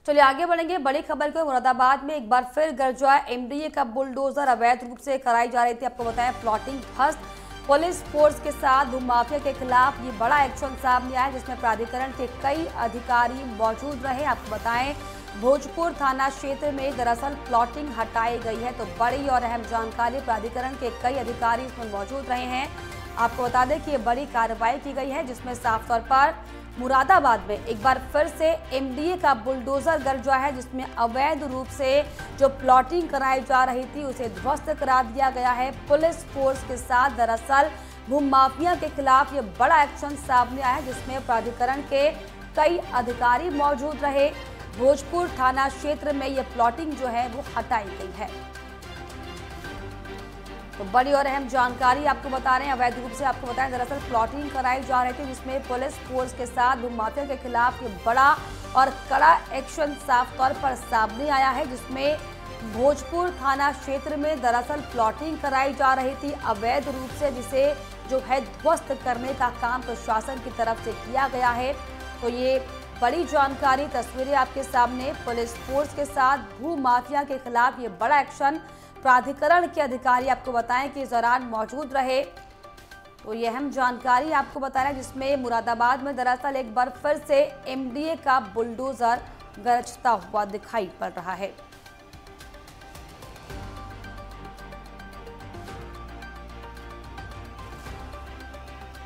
चलिए आगे बढ़ेंगे। बड़ी खबर को मुरादाबाद में एक बार फिर गरजा एमडीए का बुलडोजर अवैध रूप से कराई जा रही थी। आपको बताएं प्लॉटिंग ध्वस्त। पुलिस फोर्स के साथ भूमाफिया के खिलाफ ये बड़ा एक्शन सामने आया जिसमें प्राधिकरण के कई अधिकारी मौजूद रहे। आपको बताएं भोजपुर थाना क्षेत्र में दरअसल प्लॉटिंग हटाई गई है। तो बड़ी और अहम जानकारी, प्राधिकरण के कई अधिकारी इसमें मौजूद रहे हैं। आपको बता दें कि ये बड़ी कार्रवाई की गई है जिसमें साफ तौर पर मुरादाबाद में एक बार फिर से एमडीए का बुलडोजर गरजा है जिसमें अवैध रूप से जो प्लॉटिंग कराई जा रही थी उसे ध्वस्त करा दिया गया है। पुलिस फोर्स के साथ दरअसल भूमाफिया के खिलाफ ये बड़ा एक्शन सामने आया है जिसमें प्राधिकरण के कई अधिकारी मौजूद रहे। भोजपुर थाना क्षेत्र में ये प्लॉटिंग जो है वो हटाई गई है। तो बड़ी और अहम जानकारी आपको बता रहे हैं। अवैध रूप से आपको बताएं दरअसल प्लॉटिंग कराई जा रही थी जिसमें पुलिस फोर्स के साथ भूमाफिया के खिलाफ ये बड़ा और कड़ा एक्शन साफ तौर पर सामने आया है जिसमें भोजपुर थाना क्षेत्र में दरअसल प्लॉटिंग कराई जा रही थी अवैध रूप से, जिसे जो है ध्वस्त करने का काम प्रशासन की तरफ से किया गया है। तो ये बड़ी जानकारी, तस्वीरें आपके सामने। पुलिस फोर्स के साथ भूमाफिया के खिलाफ ये बड़ा एक्शन, प्राधिकरण के अधिकारी आपको बताएं कि इस दौरान मौजूद रहे। तो ये अहम जानकारी आपको बता रहे हैं जिसमें मुरादाबाद में दरअसल एक बार फिर से एमडीए का बुलडोजर गरजता हुआ दिखाई पड़ रहा है।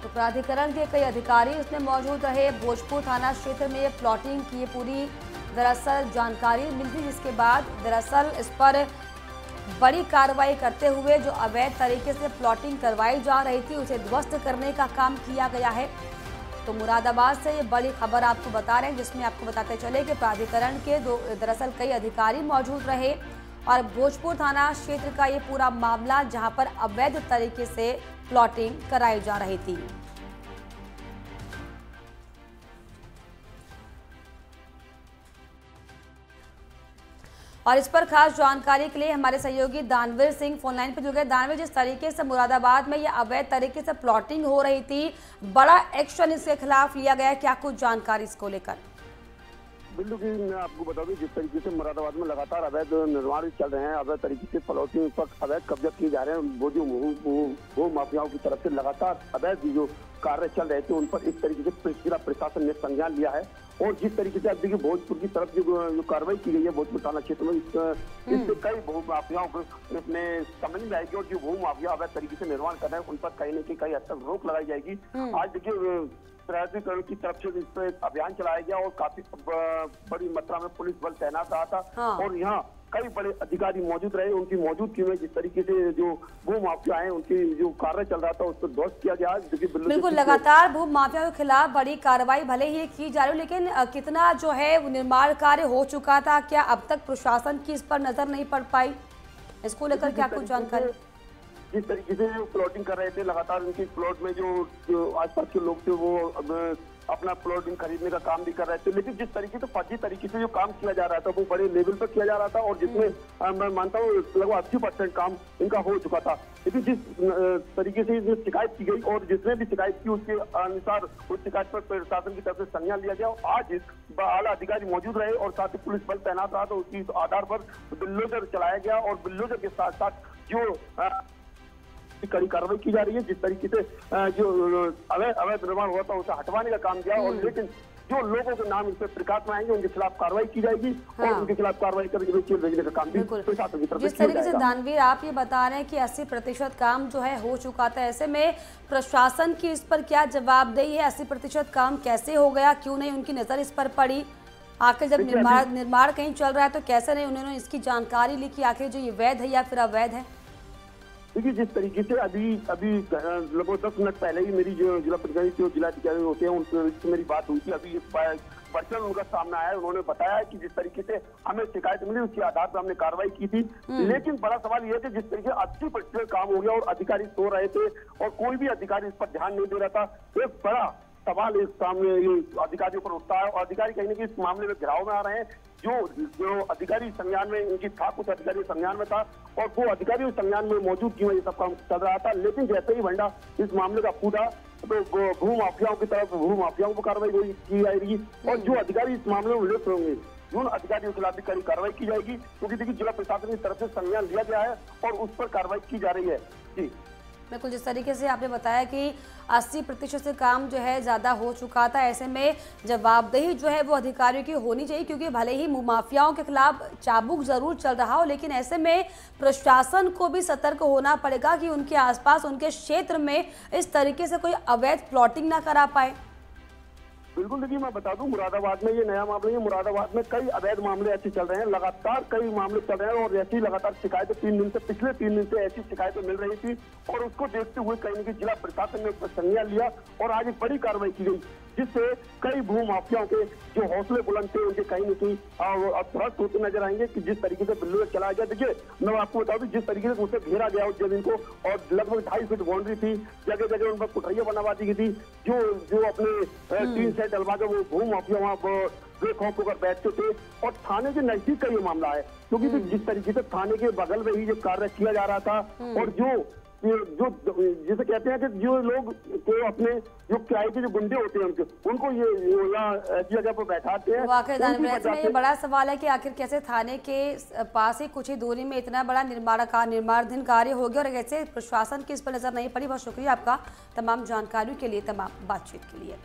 तो प्राधिकरण के कई अधिकारी इसमें मौजूद रहे। भोजपुर थाना क्षेत्र में ये प्लॉटिंग की पूरी दरअसल जानकारी मिली जिसके बाद दरअसल इस पर बड़ी कार्रवाई करते हुए जो अवैध तरीके से प्लॉटिंग करवाई जा रही थी उसे ध्वस्त करने का काम किया गया है। तो मुरादाबाद से ये बड़ी खबर आपको बता रहे हैं जिसमें आपको बताते चले कि प्राधिकरण के दरअसल कई अधिकारी मौजूद रहे और भोजपुर थाना क्षेत्र का ये पूरा मामला जहां पर अवैध तरीके से प्लॉटिंग कराई जा रही थी। और इस पर खास जानकारी के लिए हमारे सहयोगी दानवीर सिंह फोन लाइन पर जुड़ गए। दानवीर, जिस तरीके से मुरादाबाद में ये अवैध तरीके से प्लॉटिंग हो रही थी, बड़ा एक्शन इसके खिलाफ लिया गया है, क्या कुछ जानकारी इसको लेकर? बिल्कुल की मैं आपको बता दूं, जिस तरीके से मुरादाबाद में लगातार अवैध निर्माण चल रहे हैं, अवैध तरीके से प्लॉटिंग पर अवैध कब्जा किए जा रहे हैं, वो जो भू माफियाओं की तरफ से लगातार अवैध जो कार्य चल रहे थे उन पर इस तरीके से जिला प्रशासन ने संज्ञान लिया है। और जिस तरीके से अब देखिए भोजपुर की तरफ जो कार्रवाई की गई है भोजपुर थाना क्षेत्र में, इससे कई भू माफियाओं को अपने समझ में आएगी और जो भू माफिया अवैध तरीके से निर्माण कर रहे हैं उन पर कहीं न कहीं हद तक रोक लगाई जाएगी। आज देखिए प्राधिकरण की तरफ से इस पर अभियान चलाया गया और काफी बड़ी मात्रा में पुलिस बल तैनात रहा था। और यहाँ कई बड़े अधिकारी मौजूद रहे, उनकी मौजूदगी में जिस तरीके से जो भू माफिया है उनकी जो कार्य चल रहा था उसको ध्वस्त किया गया। बिल्कुल, लगातार भू माफिया के खिलाफ बड़ी कार्रवाई भले ही की जा रही है, लेकिन कितना जो है निर्माण कार्य हो चुका था, क्या अब तक प्रशासन की इस पर नजर नहीं पड़ पाई? इसको लेकर क्या कुछ जानकारी? जिस तरीके से प्लॉटिंग कर रहे थे लगातार उनकी प्लॉट में जो आसपास के लोग थे वो अपना प्लॉटिंग खरीदने का काम भी कर रहे थे, लेकिन जिस तरीके से फर्जी तरीके से जो काम किया जा रहा था वो बड़े लेवल पर किया जा रहा था और जिसमें मैं मानता हूँ लगभग 80% काम इनका हो चुका था। लेकिन जिस तरीके से इसमें शिकायत की गई और जिसने भी शिकायत की उसके अनुसार उस शिकायत पर प्रशासन की तरफ से संज्ञान लिया गया। आज आला अधिकारी मौजूद रहे और साथ ही पुलिस बल तैनात रहा, तो उसी आधार पर बुलडोजर चलाया गया और बुलडोजर के साथ साथ जो कड़ी कार्रवाई की जा रही है, जिस तरीके से जो अवैध निर्माण हुआ था उसे हटवाने का काम किया। और लेकिन जो लोगों के नाम इस पर प्रकाश में आएंगे उनके खिलाफ कार्रवाई की जाएगी और उनके खिलाफ कार्रवाई करके जेल भेजने का काम भी प्रशासन की तरफ से। जिस तरीके से दानवीर आप ये बता रहे हैं कि 80% काम जो है हो चुका था, ऐसे में प्रशासन की इस पर क्या जवाबदेही है? 80% काम कैसे हो गया, क्यों नहीं उनकी नजर इस पर पड़ी? आखिर जब निर्माण कहीं चल रहा है तो कैसे नहीं उन्होंने इसकी जानकारी ली कि आखिर जो ये वैध है या फिर अवैध है? देखिए जिस तरीके से अभी लगभग 10 मिनट पहले ही मेरी जो जिला प्रतिनिधि जो जिलाधिकारी होते हैं उनसे मेरी बात हुई थी। अभी वर्चुअल उनका सामना आया, उन्होंने बताया कि जिस तरीके से हमें शिकायत मिली उसके आधार पर हमने कार्रवाई की थी। लेकिन बड़ा सवाल यह है कि जिस तरीके से 80% काम हो गया और अधिकारी सो रहे थे और कोई भी अधिकारी इस पर ध्यान नहीं दे रहा था। एक बड़ा सवाल इस सामने अधिकारियों पर उठता है और अधिकारी कहीं ना कहीं इस मामले में घेराव में आ रहे हैं। जो अधिकारी संज्ञान में इनकी था, कुछ अधिकारी संज्ञान में था और वो अधिकारी संज्ञान में मौजूद की वजह सब काम चल रहा था। लेकिन जैसे ही भंडा इस मामले का फूटा तो भू माफियाओं की तरफ भू माफियाओं को कार्रवाई की जाएगी और जो अधिकारी इस मामले में लिप्त होंगे उन अधिकारियों के खिलाफ भी कड़ी कार्रवाई की जाएगी, क्योंकि देखिए जिला प्रशासन की तरफ से संज्ञान लिया गया है और उस पर कार्रवाई की जा रही है। जी बिल्कुल, जिस तरीके से आपने बताया कि 80% से काम जो है ज़्यादा हो चुका था, ऐसे में जवाबदेही जो है वो अधिकारियों की होनी चाहिए, क्योंकि भले ही माफियाओं के खिलाफ चाबुक जरूर चल रहा हो, लेकिन ऐसे में प्रशासन को भी सतर्क होना पड़ेगा कि उनके आसपास, उनके क्षेत्र में इस तरीके से कोई अवैध प्लॉटिंग ना करा पाए। बिल्कुल, देखिए मैं बता दूं, मुरादाबाद में ये नया मामला है। मुरादाबाद में कई अवैध मामले ऐसे चल रहे हैं, लगातार कई मामले चल रहे हैं और ऐसी लगातार शिकायतें पिछले 3 दिन से ऐसी शिकायतें मिल रही थी और उसको देखते हुए कहीं न कहीं जिला प्रशासन ने उस पर संज्ञान लिया और आज एक बड़ी कार्रवाई की गई, जिससे कई भू माफियाओं के जो हौसले बुलंद थे उनके कहीं न कहीं ध्वस्त होते नजर आएंगे कि जिस तरीके से बिल्लू चलाया गया। देखिए मैं आपको बता दूं, जिस तरीके से उसे घेरा गया उस जमीन को और लगभग 2.5 फीट बाउंड्री थी, जगह जगह उन पर कुठरियां बनवा दी गई थी, जो अपने 3 सेट डलवा के वो भू माफिया वहाँ बेखौफ होकर बैठते थे। और थाने के नजदीक का ये मामला है, क्योंकि जिस तरीके से थाने के बगल में ही जो कार्य किया जा रहा था और जो जिसे कहते हैं कि जो लोग को अपने जो किराए के जो गुंडे होते हैं उनको ये यहाँ ऐसी जगह पर बैठाते हैं। वाकई में ये बड़ा सवाल है कि आखिर कैसे थाने के पास ही कुछ ही दूरी में इतना बड़ा निर्माणाधीन कार्य हो गया और कैसे प्रशासन की इस पर नजर नहीं पड़ी। बहुत शुक्रिया आपका तमाम जानकारियों के लिए, तमाम बातचीत के लिए।